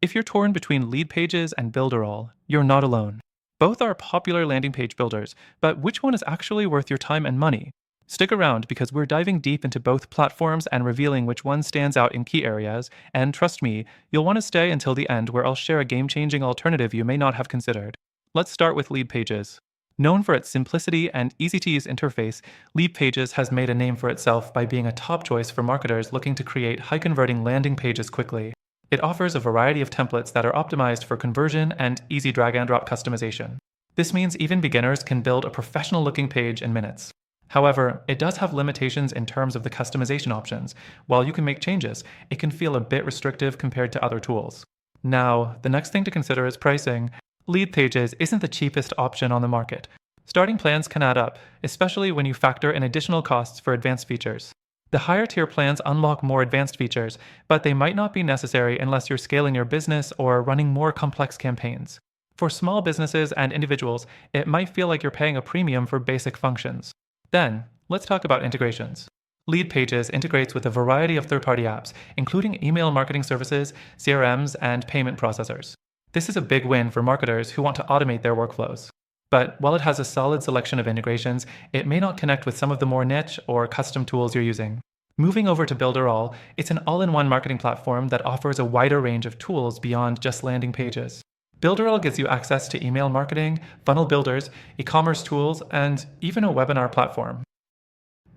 If you're torn between LeadPages and Builderall, you're not alone. Both are popular landing page builders, but which one is actually worth your time and money? Stick around because we're diving deep into both platforms and revealing which one stands out in key areas, and trust me, you'll want to stay until the end where I'll share a game-changing alternative you may not have considered. Let's start with LeadPages. Known for its simplicity and easy-to-use interface, LeadPages has made a name for itself by being a top choice for marketers looking to create high-converting landing pages quickly. It offers a variety of templates that are optimized for conversion and easy drag-and-drop customization. This means even beginners can build a professional-looking page in minutes. However, it does have limitations in terms of the customization options. While you can make changes, it can feel a bit restrictive compared to other tools. Now, the next thing to consider is pricing. LeadPages isn't the cheapest option on the market. Starting plans can add up, especially when you factor in additional costs for advanced features. The higher tier plans unlock more advanced features, but they might not be necessary unless you're scaling your business or running more complex campaigns. For small businesses and individuals, it might feel like you're paying a premium for basic functions. Then, let's talk about integrations. LeadPages integrates with a variety of third-party apps, including email marketing services, CRMs, and payment processors. This is a big win for marketers who want to automate their workflows. But while it has a solid selection of integrations, it may not connect with some of the more niche or custom tools you're using. Moving over to Builderall, it's an all-in-one marketing platform that offers a wider range of tools beyond just landing pages. Builderall gives you access to email marketing, funnel builders, e-commerce tools, and even a webinar platform.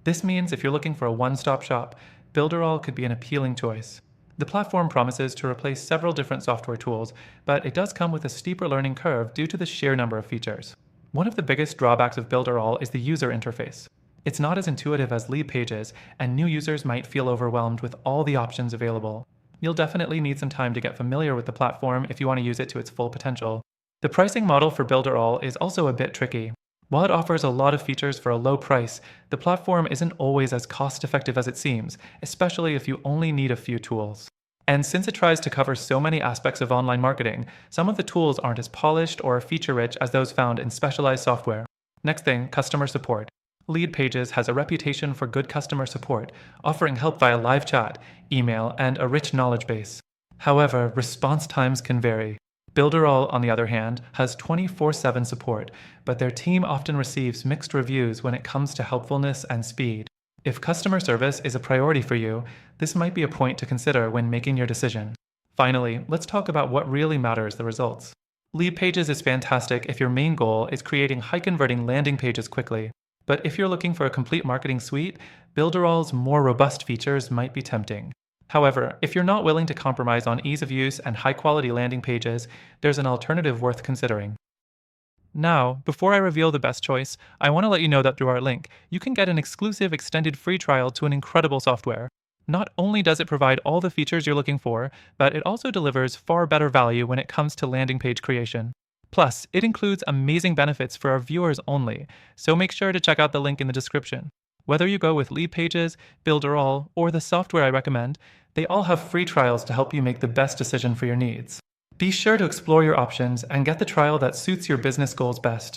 This means if you're looking for a one-stop shop, Builderall could be an appealing choice. The platform promises to replace several different software tools, but it does come with a steeper learning curve due to the sheer number of features. One of the biggest drawbacks of Builderall is the user interface. It's not as intuitive as LeadPages, and new users might feel overwhelmed with all the options available. You'll definitely need some time to get familiar with the platform if you want to use it to its full potential. The pricing model for Builderall is also a bit tricky. While it offers a lot of features for a low price, the platform isn't always as cost-effective as it seems, especially if you only need a few tools. And since it tries to cover so many aspects of online marketing, some of the tools aren't as polished or feature-rich as those found in specialized software. Next thing, customer support. LeadPages has a reputation for good customer support, offering help via live chat, email, and a rich knowledge base. However, response times can vary. Builderall, on the other hand, has 24/7 support, but their team often receives mixed reviews when it comes to helpfulness and speed. If customer service is a priority for you, this might be a point to consider when making your decision. Finally, let's talk about what really matters: the results. LeadPages is fantastic if your main goal is creating high-converting landing pages quickly. But if you're looking for a complete marketing suite, Builderall's more robust features might be tempting. However, if you're not willing to compromise on ease of use and high-quality landing pages, there's an alternative worth considering. Now, before I reveal the best choice, I want to let you know that through our link, you can get an exclusive extended free trial to an incredible software. Not only does it provide all the features you're looking for, but it also delivers far better value when it comes to landing page creation. Plus, it includes amazing benefits for our viewers only, so make sure to check out the link in the description. Whether you go with LeadPages, Builderall, or the software I recommend, they all have free trials to help you make the best decision for your needs. Be sure to explore your options and get the trial that suits your business goals best.